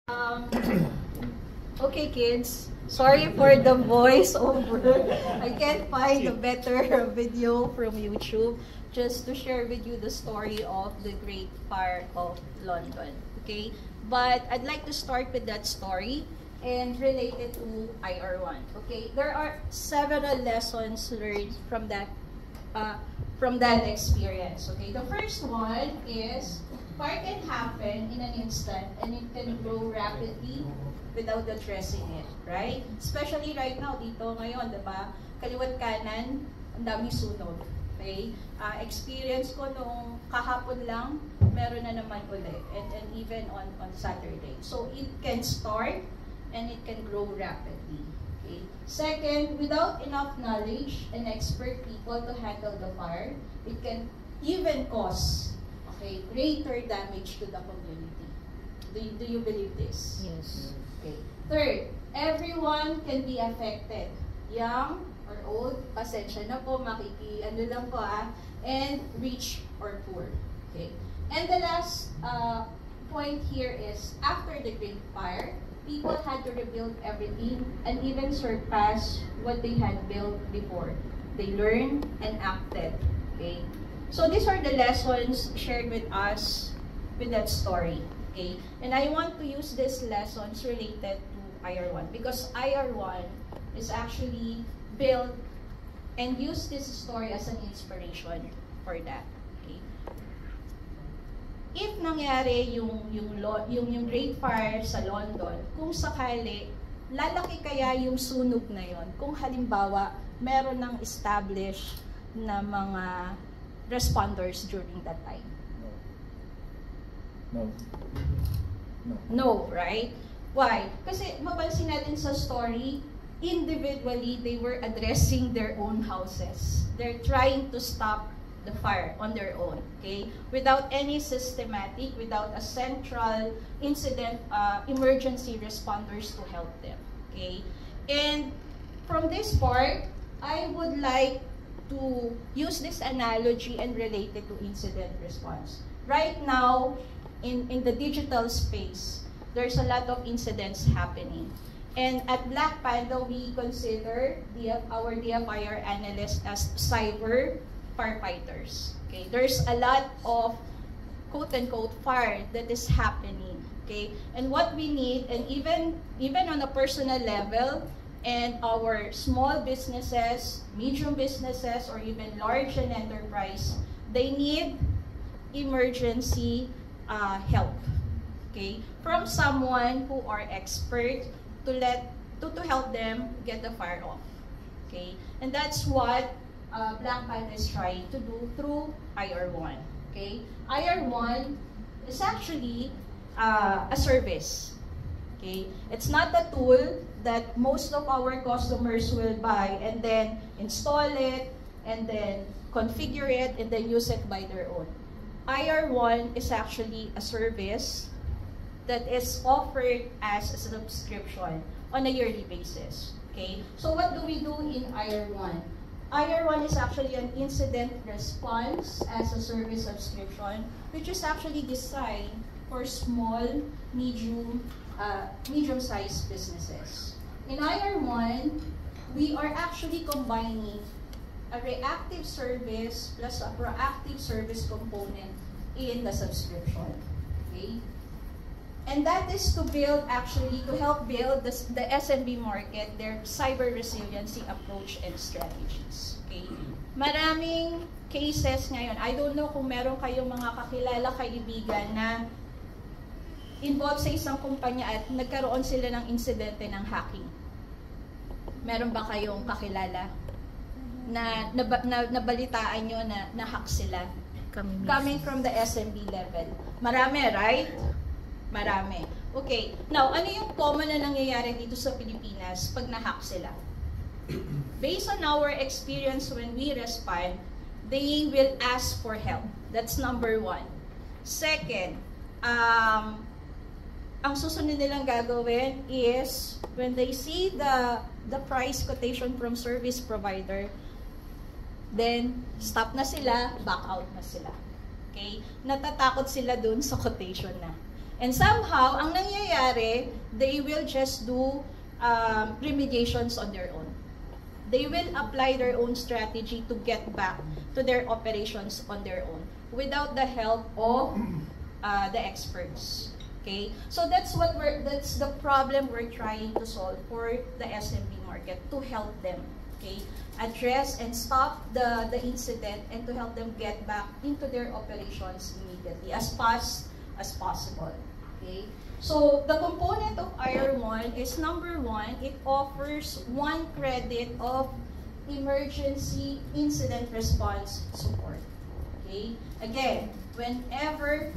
Um, okay, kids. Sorry for the voiceover. I can't find a better video from YouTube just to share with you the story of the Great Fire of London. Okay, but I'd like to start with that story and relate it to IR1. Okay, there are several lessons learned from that experience. Okay, the first one is fire can happen in an instant and it can grow rapidly without addressing it, right? Especially right now, dito ngayon, diba? Kaliwat kanan, ang daming sunog. Okay? Experience ko nung kahapon lang, meron na naman ulit. And even on Saturday. So, it can start and it can grow rapidly. Okay? Second, without enough knowledge and expert people to handle the fire, it can even cause greater damage to the community. Do you believe this? Yes. Okay. Third, everyone can be affected. Young or old, pasensya na po, ano lang po and rich or poor. Okay. And the last point here is, after the Great Fire, people had to rebuild everything and even surpass what they had built before. They learned and acted. Okay. So these are the lessons shared with us with that story. Okay. And I want to use these lessons related to IR1 because IR1 is actually built and use this story as an inspiration for that. Okay. If nangyari yung Great Fire sa London, kung sakali, lalaki kaya yung sunog na yon kung halimbawa meron ng established na mga responders during that time? No, right? Why? Kasi mapansin natin sa story, individually, they were addressing their own houses. They're trying to stop the fire on their own, okay? Without any systematic, without a central incident, emergency responders to help them, okay? And from this part, I would like to use this analogy and relate it to incident response. Right now, in the digital space, there's a lot of incidents happening. And at Black Panda, we consider our DFIR analysts as cyber firefighters. Okay, there's a lot of quote-unquote fire that is happening. Okay, and what we need, and even on a personal level, and our small businesses, medium businesses, or even large and enterprise, they need emergency help, okay, from someone who are expert to help them get the fire off, okay, and that's what Black Panda is trying to do through IR1, okay. IR1 is actually a service. Okay, it's not a tool that most of our customers will buy and then install it and then configure it and then use it by their own. IR1 is actually a service that is offered as a subscription on a yearly basis. Okay, so what do we do in IR1? IR1 is actually an incident response as a service subscription, which is actually designed for small, medium-sized businesses. In IR1, we are actually combining a reactive service plus a proactive service component in the subscription. Okay? And that is to help build the SMB market, their cyber resiliency approach and strategies. Okay? Maraming cases ngayon. I don't know kung meron kayong mga kakilala, kaibigan na involved sa isang kumpanya at nagkaroon sila ng insidente ng hacking. Meron ba kayong kakilala na nabalitaan nyo na na-hack sila? Coming from the SMB level. Marami, right? Marami. Okay. Now, ano yung common na nangyayari dito sa Pilipinas pag na-hack sila? Based on our experience when we respond, they will ask for help. That's number one. Second, ang susunod nilang gagawin is when they see the price quotation from service provider, then stop na sila, back out na sila. Okay? Natatakot sila dun sa quotation na. And somehow, ang nangyayari, they will just do remediations on their own. They will apply their own strategy to get back to their operations on their own without the help of the experts. Okay? So that's the problem we're trying to solve for the SMB market, to help them. Okay? Address and stop the incident and to help them get back into their operations immediately, as fast as possible. Okay? So, the component of IR1 is number 1, it offers 1 credit of emergency incident response support. Okay? Again, whenever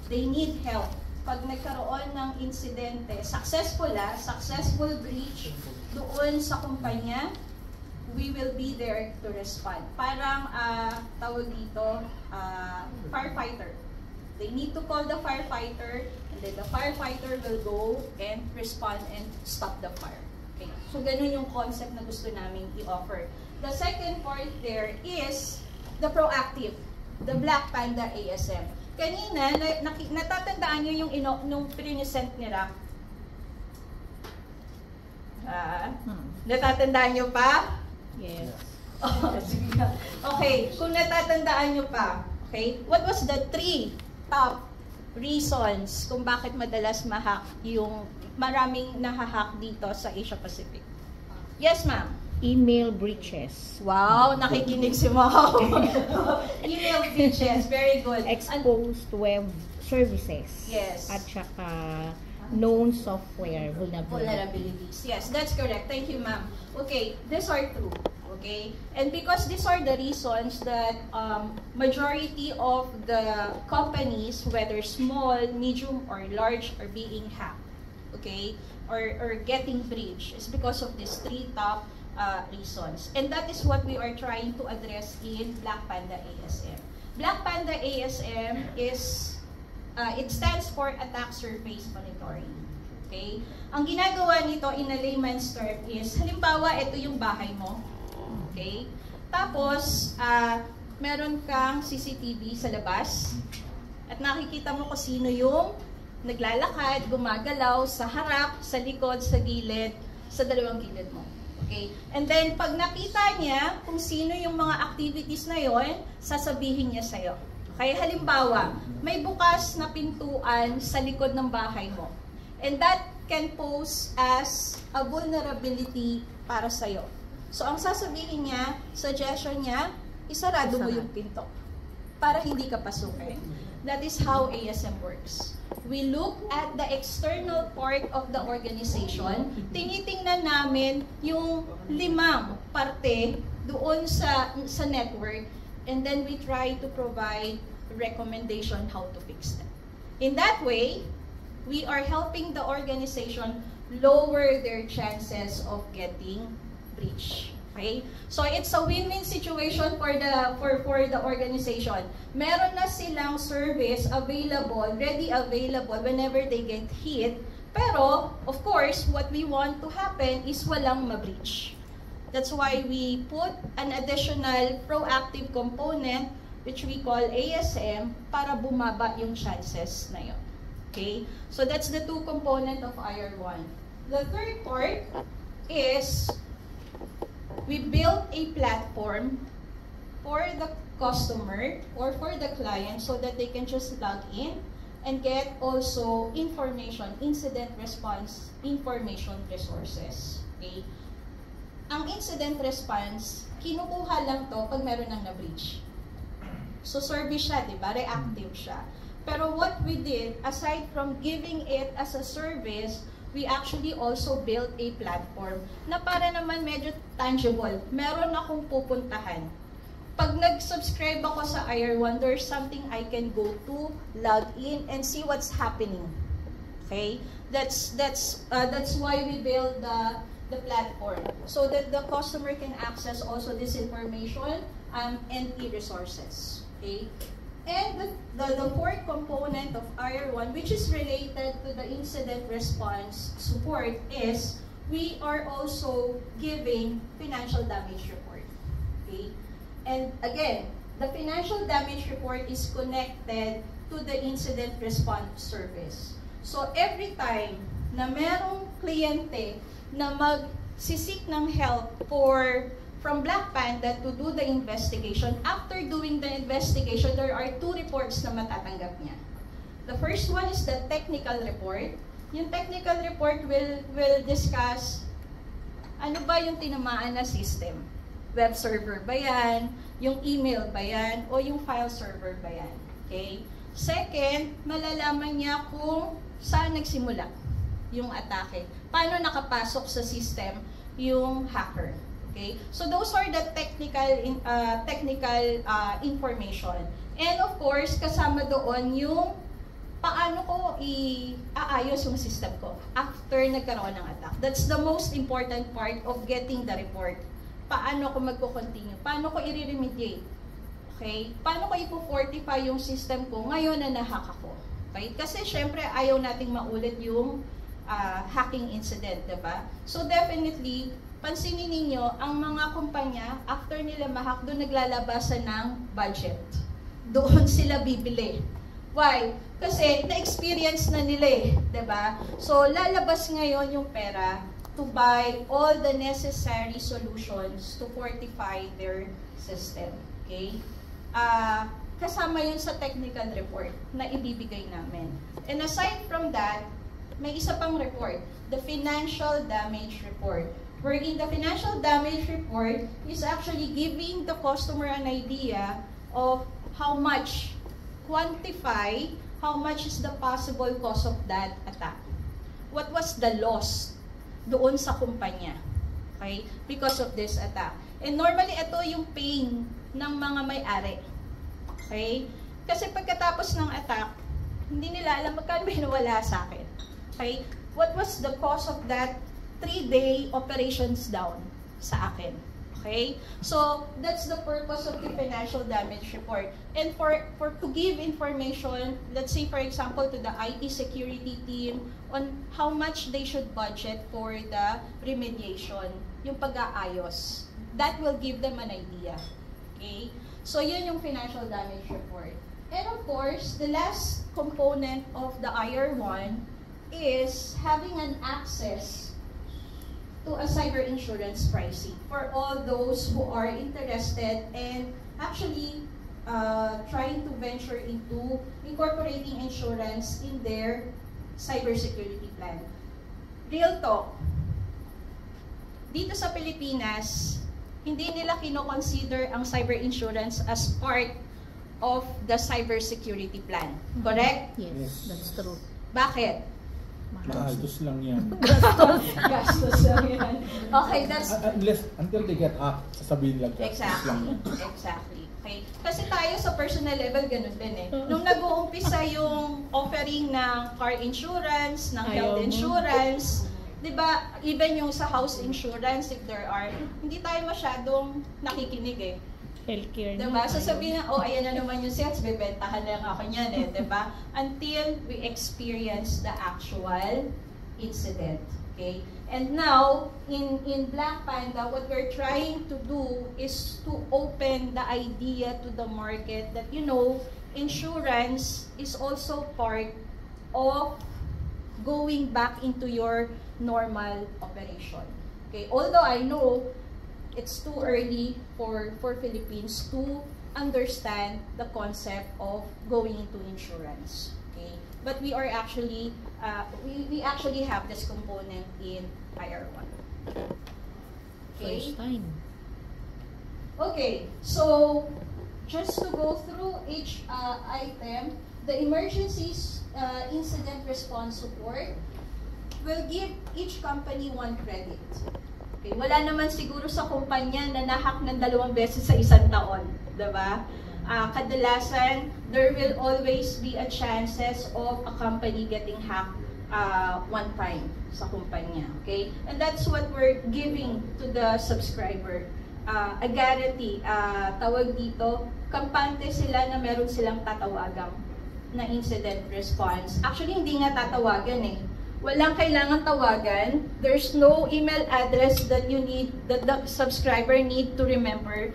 they need help, pag nagkaroon ng insidente, successful breach doon sa kumpanya, we will be there to respond. Parang tawag dito, firefighter. They need to call the firefighter, and then the firefighter will go and respond and stop the fire. Okay. So, ganun yung concept na gusto namin i-offer. The second part there is the proactive, the Black Panda ASM. Kanina, natatandaan nyo yung nung present ni Rock? Natatandaan nyo pa? Yes. Oh, sige. Okay, kung natatandaan nyo pa, okay, what was the 3 top reasons kung bakit madalas ma-hack yung maraming nahahack dito sa Asia Pacific? Yes, ma'am. Email breaches. Wow, nakikinig si ma'am. Email breaches, very good. Exposed web services. Yes. At saka known software vulnerabilities. Yes, that's correct. Thank you, ma'am. Okay, these are true. Okay, and because these are the reasons that majority of the companies, whether small, medium, or large, are being hacked, okay, or getting breached, is because of these 3 top reasons. And that is what we are trying to address in Black Panda ASM. Black Panda ASM is, it stands for Attack Surface Monitoring. Okay? Ang ginagawa nito in a layman's term is, halimbawa, ito yung bahay mo. Okay? Tapos, meron kang CCTV sa labas at nakikita mo kung sino yung naglalakad, gumagalaw sa harap, sa likod, sa gilid, sa dalawang gilid mo. Okay? And then, pag nakita niya kung sino yung mga activities na yon, sasabihin niya sa'yo. Okay? Halimbawa, may bukas na pintuan sa likod ng bahay mo. And that can pose as a vulnerability para sa'yo. So, ang sasabihin niya, suggestion niya, isarado mo yung pinto para hindi ka pasukin. That is how ASM works. We look at the external part of the organization, tinitingnan namin yung 5 parte doon sa network, and then we try to provide recommendation how to fix them. In that way, we are helping the organization lower their chances of getting breach. Okay? So it's a win-win situation for the organization. Meron na silang service available, ready available whenever they get hit. Pero, of course, what we want to happen is walang ma-breach. That's why we put an additional proactive component which we call ASM para bumaba yung chances na yun. Okay? So that's the 2 component of IR1. The third part is we built a platform for the customer or for the client so that they can just log in and get also information, incident response, information resources. Okay? Ang incident response, kinukuha lang to pag meron ng na-breach. So service siya, di ba? Reactive siya. Pero what we did, aside from giving it as a service, we actually also built a platform na para naman medyo tangible. Meron akong pupuntahan. Pag nag-subscribe ako sa IR1, there's something I can go to, log in, and see what's happening. Okay? That's why we built the platform, so that the customer can access also this information and e-resources. Okay? And the fourth component of IR1, which is related to the incident response support, is we are also giving financial damage report. Okay? And again, the financial damage report is connected to to the incident response service. So every time na merong kliyente na magsisik ng help from Black Panda to do the investigation, after doing the investigation, there are 2 reports na matatanggap niya. The first one is the technical report. Yung technical report will discuss ano ba yung tinamaan na system. Web server ba yan? Yung email ba yan? O yung file server ba yan? Okay? Second, malalaman niya kung saan nagsimula yung atake. Paano nakapasok sa system yung hacker. Okay? So those are the technical information. And of course, kasama doon yung paano ko iaayos yung system ko after nagkaroon ng attack. That's the most important part of getting the report. Paano ko magko-continue? Paano ko i-remediate? Okay? Paano ko ipo-fortify yung system ko ngayon na nahack ako? Okay? Kasi syempre ayaw nating maulit yung hacking incident, diba? So definitely, pansinin ninyo, ang mga kumpanya, after nila ma-hack, doon naglalabasan ng budget. Doon sila bibili. Why? Kasi na-experience na nila eh, diba? So lalabas ngayon yung pera to buy all the necessary solutions to fortify their system. Okay? Kasama yun sa technical report na ibibigay namin. And aside from that, may isa pang report, the financial damage report. Wherein the financial damage report is actually giving the customer an idea of how much, quantify how much is the possible cause of that attack. What was the loss doon sa kumpanya, okay, because of this attack. And normally, ito yung pain ng mga may-ari. Okay? Kasi pagkatapos ng attack, hindi nila alam magkano may nawala sa akin. Okay? What was the cause of that 3-day operations down sa akin? Okay? So, that's the purpose of the financial damage report. And for to give information, let's say for example to the IT security team on how much they should budget for the remediation, yung pag-aayos. That will give them an idea. Okay? So, yun yung financial damage report. And of course, the last component of the IR1 is having an access to a cyber insurance pricing for all those who are interested and actually trying to venture into incorporating insurance in their cybersecurity plan. Real talk, dito sa Pilipinas, hindi nila kino-consider ang cyber insurance as part of the cybersecurity plan. Correct? Yes, that's true. Bakit? Gastos lang yan. Gastos lang yan. Okay, that's... Until they get up, sasabihin lang gastos lang yan. Exactly. Okay. Kasi tayo sa personal level, ganun din eh. Nung nag-uumpisa yung offering ng car insurance, ng health insurance, di ba, even yung sa house insurance, if there are, hindi tayo masyadong nakikinig eh. Healthcare. Diba? Sasabihin na, oh, ayan na naman yung sales, bebentahan lang ako niyan eh, diba? Until we experience the actual incident. Okay? And now, in Black Panda, what we're trying to do is to open the idea to the market that, you know, insurance is also part of going back into your normal operation. Okay? Although I know it's too early for Philippines to understand the concept of going into insurance. Okay? But we are actually, we actually have this component in IR1. Okay? First time. Okay, so just to go through each item, the emergencies incident response support will give each company 1 credit. Okay, wala naman siguro sa kumpanya na nahack ng 2 beses sa isang taon, diba? Kadalasan, there will always be a chances of a company getting hacked 1 time sa kumpanya, okay? And that's what we're giving to the subscriber. A guarantee, tawag dito, kampante sila na meron silang tatawagang na incident response. Actually, hindi nga tatawagan eh. Walang kailangan tawagan. There's no email address that you need, that the subscriber need to remember.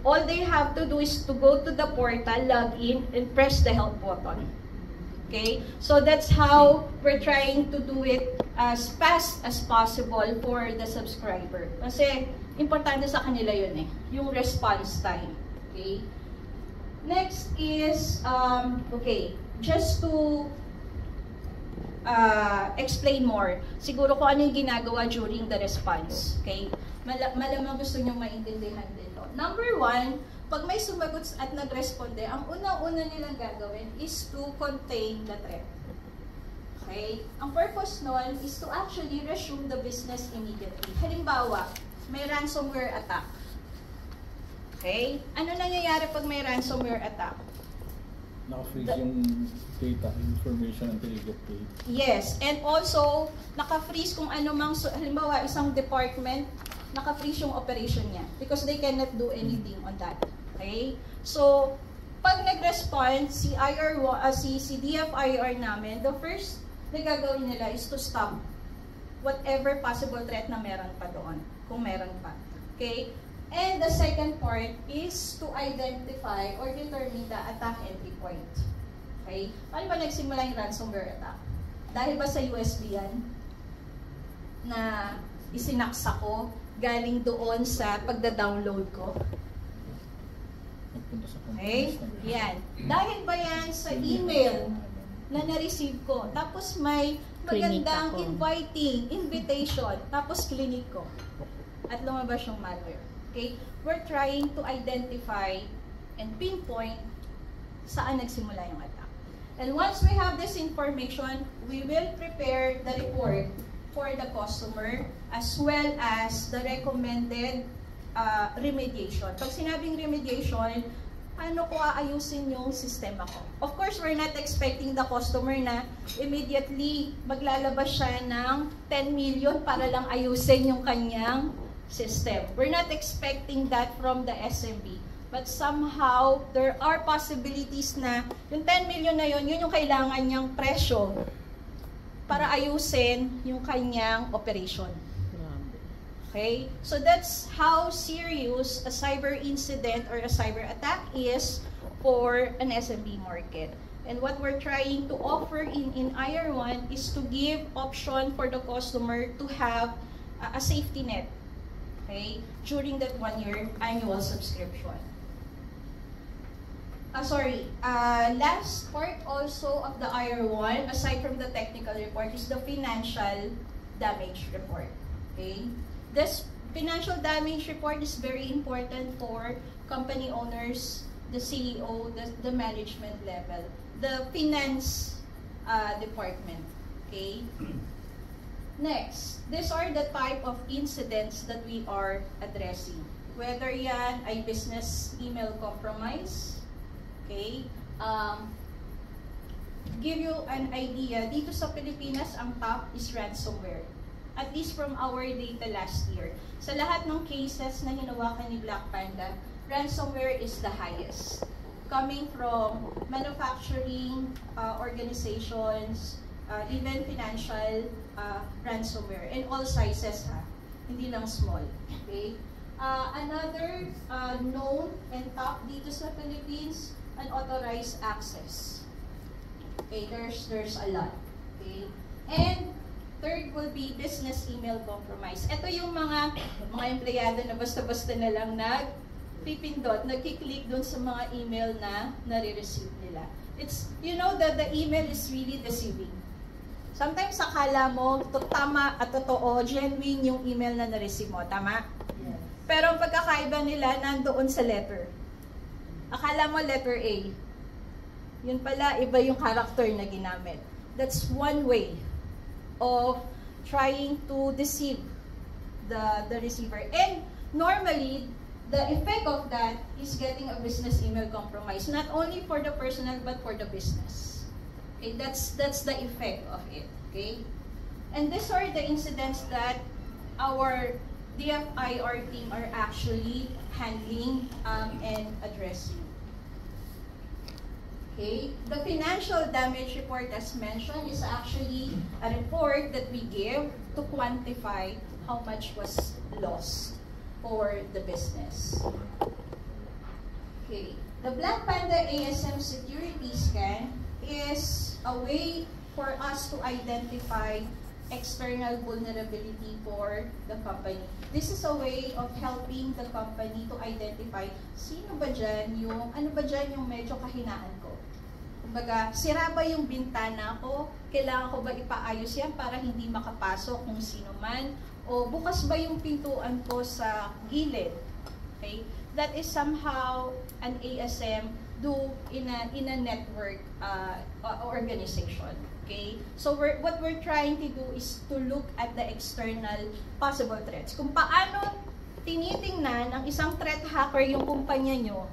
All they have to do is to go to the portal, log in, and press the help button. Okay? So that's how we're trying to do it as fast as possible for the subscriber. Kasi importante sa kanila yun yung response time. Okay? Next is, just to explain more, siguro kung ano yung ginagawa during the response. Okay? Malamang gusto nyo maintindihan dito. Number 1, pag may sumagot at nagresponde, ang unang-una nilang gagawin is to contain the threat. Okay? Ang purpose nun is to actually resume the business immediately. Halimbawa, may ransomware attack. Okay? Ano nangyayari pag may ransomware attack? Naka-freeze yung data, information until you get paid. Yes, and also, naka-freeze kung ano mang, halimbawa, isang department, naka-freeze yung operation niya because they cannot do anything on that. Okay? So, pag nag-respond, si DFIR namin, the first na gagawin nila is to stop whatever possible threat na meron pa doon, kung meron pa. Okay? And the second part is to identify or determine the attack entry point. Okay? Paano ba nagsimula yung ransomware attack? Dahil ba sa USB yan? Na isinaksa ko, galing doon sa pagda-download ko? Okay? Yan. Dahil ba yan sa email na na-receive ko? Tapos may magandang invitation, tapos clinic ko. At lumabas yung malware. Okay? We're trying to identify and pinpoint saan nagsimula yung attack. And once we have this information, we will prepare the report for the customer as well as the recommended remediation. Pag sinabing remediation, paano ko aayusin yung sistema ko? Of course, we're not expecting the customer na immediately maglalabas siya ng 10 million para lang ayusin yung kanyang system. We're not expecting that from the SMB. But somehow, there are possibilities na yung 10 million na yun yung kailangan niyang presyo para ayusin yung kanyang operation. Okay? So that's how serious a cyber incident or a cyber attack is for an SMB market. And what we're trying to offer in IR1 is to give option for the customer to have a safety net, okay, during that 1-year annual subscription. Last part also of the IR1, aside from the technical report, is the financial damage report. Okay? This financial damage report is very important for company owners, the CEO, the management level, the finance department. Okay? Next, these are the type of incidents that we are addressing. Whether yan ay business email compromise, okay? Give you an idea, dito sa Pilipinas, ang top is ransomware. At least from our data last year. Sa lahat ng cases na hinawakan ni Black Panda, ransomware is the highest. Coming from manufacturing organizations, even financial ransomware, and all sizes ha, hindi lang small. Okay? Another known and top dito sa Philippines, unauthorized access. Okay, there's a lot. Okay? And third will be business email compromise. Ito yung mga empleyado na basta-basta na lang nagpipindot, nagkiklik doon sa mga email na nare-receive nila. It's, you know that the email is really deceiving. Sometimes akala mo, tama at totoo, genuine yung email na na-receive mo. Tama? Yes. Pero ang pagkakaiba nila nandoon sa letter. Akala mo letter A. Yun pala, iba yung character na ginamit. That's one way of trying to deceive the receiver. And normally, the effect of that is getting a business email compromise, not only for the personal but for the business. Okay, that's the effect of it. Okay, and these are the incidents that our DFIR team are actually handling and addressing. Okay? The financial damage report, as mentioned, is actually a report that we give to quantify how much was lost for the business. Okay. The Black Panda ASM security scan is a way for us to identify external vulnerability for the company. This is a way of helping the company to identify sino ba dyan yung, ano ba dyan yung medyo kahinaan ko. Kumbaga, sira ba yung bintana ko? Kailangan ko ba ipaayos yan para hindi makapasok kung sino man? O bukas ba yung pintuan ko sa gilid? Okay? That is somehow an ASM do in a network organization. Okay? So what we're trying to do is to look at the external possible threats. Kung paano tinitingnan ng isang threat hacker yung kumpanya nyo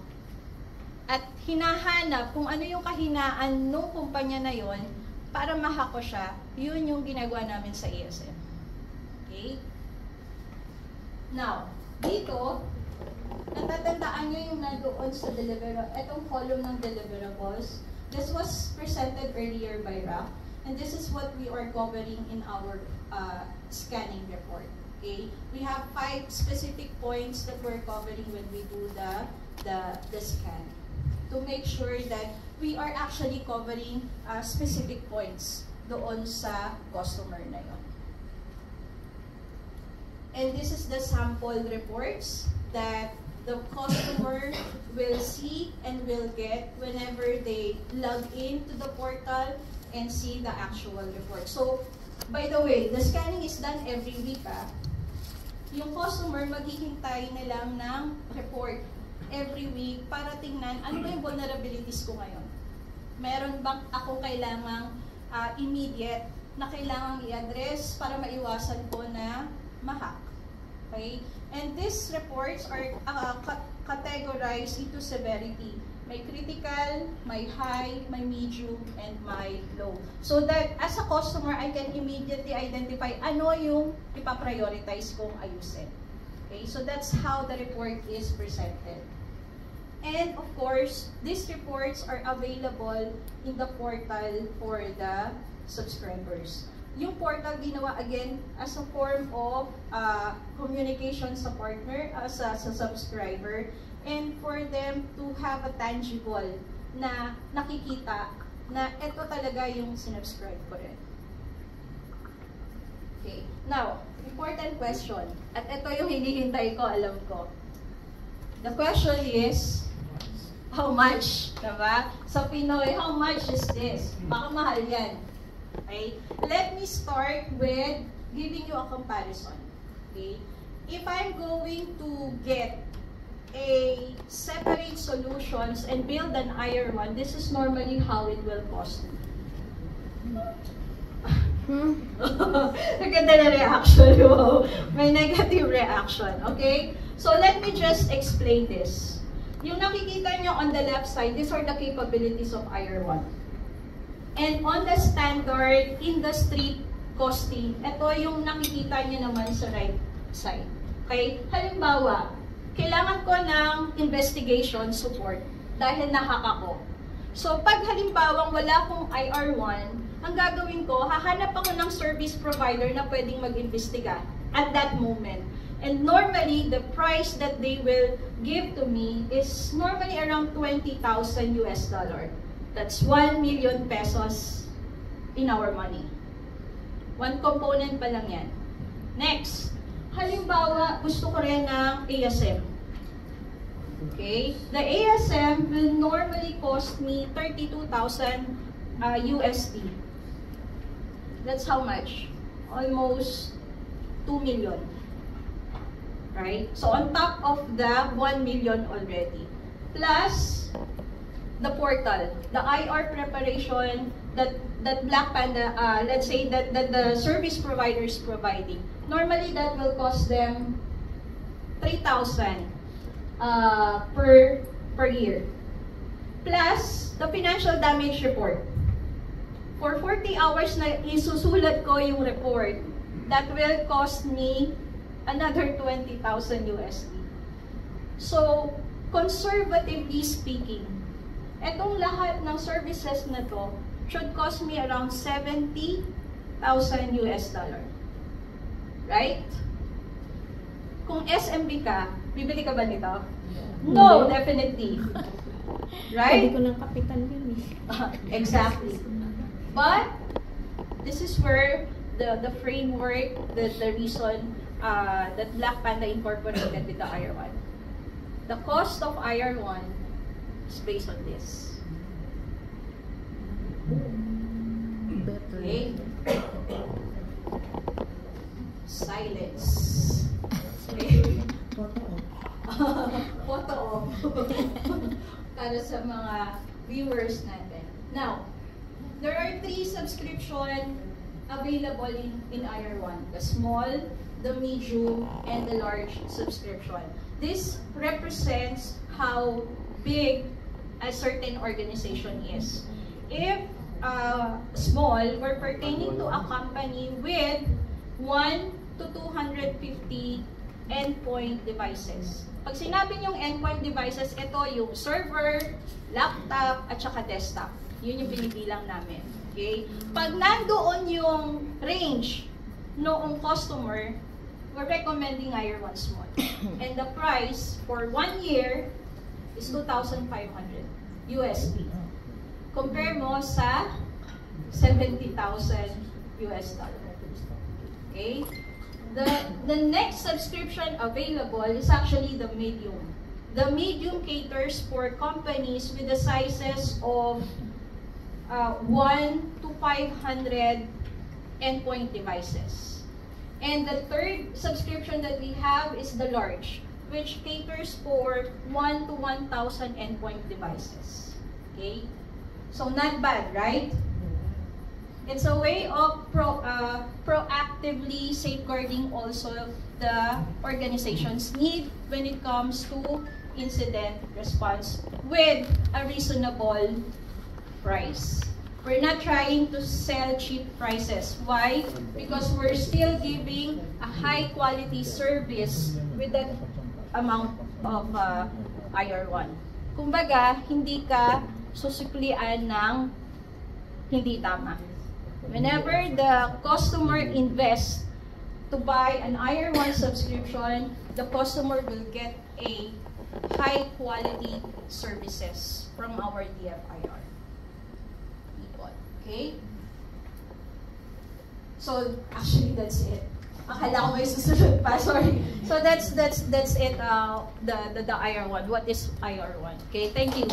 at hinahanap kung ano yung kahinaan ng kumpanya na yon para ma-hack ko siya, yun yung ginagawa namin sa ASM. Okay? Now, dito, natatandaan nyo yung nandoon sa etong column ng deliverables. This was presented earlier by Raf, and this is what we are covering in our scanning report. Okay, we have 5 specific points that we're covering when we do the scan to make sure that we are actually covering specific points doon sa customer na yun. And this is the sample reports that the customer will see and will get whenever they log into the portal and see the actual report. So, by the way, the scanning is done every week. Yung customer, maghihintay na lang ng report every week para tingnan ano ba yung vulnerabilities ko ngayon. Meron bang ako kailangang immediate na kailangang i-address para maiwasan ko na ma-hack. Okay? And these reports are categorized into severity. May critical, may high, may medium, and may low. So that as a customer, I can immediately identify ano yung ipaprioritize kong ayusin. Okay? So that's how the report is presented. And of course, these reports are available in the portal for the subscribers. Yung portal ginawa again as a form of communication sa partner, sa subscriber, and for them to have a tangible na nakikita na ito talaga yung sinubscribe ko rin. Okay. Now, important question. At ito yung hinihintay ko, alam ko. The question is, how much? Diba? Sa Pinoy, how much is this? Baka mahal yan. Okay? Let me start with giving you a comparison. Okay? If I'm going to get a separate solutions and build an IR one, this is normally how it will cost me. Naganda na reaction. Wow. May negative reaction. Okay? So let me just explain this. Yung nakikita nyo on the left side, these are the capabilities of IR1. And on the standard industry costing, ito yung nakikita nyo naman sa right side. Okay? Halimbawa, kailangan ko ng investigation support dahil nahack ako. So, pag halimbawang wala akong IR1, ang gagawin ko, hahanap ako ng service provider na pwedeng mag-imbestiga at that moment. And normally, the price that they will give to me is normally around $20,000 US. That's 1 million pesos in our money. One component pa lang yan. Next, halimbawa, gusto ko rin ng ASM. Okay? The ASM will normally cost me 32,000 USD. That's how much? Almost 2 million. Right? So, on top of the 1 million already. Plus, the portal, the IR preparation that Black Panda, let's say that the service provider is providing. Normally, that will cost them 3,000 per year. Plus, the financial damage report. For 40 hours na isusulat ko yung report, that will cost me another 20,000 USD. So, conservatively speaking, Etong lahat ng services na to should cost me around 70,000 US dollar. Right? Kung SMB ka, bibili ka ba nito? No, definitely. Right? Pwede ko ng kapital yun eh. Exactly. But this is where the framework, the reason that Black Panda incorporated with the IR1. The cost of IR1 is based on this. Better. Okay? Silence. Okay? Photo off. Para sa mga viewers natin. Now, there are 3 subscription available in IR1. The small, the medium, and the large subscription. This represents how big a certain organization is. If small, we're pertaining to a company with 1 to 250 endpoint devices. Pag sinabi niyong endpoint devices, ito yung server, laptop, at saka desktop. Yun yung binibilang namin. Okay? Pag nandoon yung range noong customer, we're recommending IR1 small. And the price for 1 year is 2,500 USD. Compare mo sa 70,000 US dollar. Okay? The next subscription available is actually the medium. The medium caters for companies with the sizes of 1 to 500 endpoint devices. And the third subscription that we have is the large, which caters for 1 to 1,000 endpoint devices. Okay? So not bad, right? It's a way of proactively safeguarding also the organization's need when it comes to incident response with a reasonable price. We're not trying to sell cheap prices. Why? Because we're still giving a high quality service with that amount of IR1. Kumbaga, hindi ka susuklian ng hindi tama. Whenever the customer invests to buy an IR1 subscription, the customer will get a high quality services from our DFIR people. Okay? So, actually, that's it. Akala ko may susunod pa, sorry. So that's it, the IR1. What is IR1? Okay, thank you.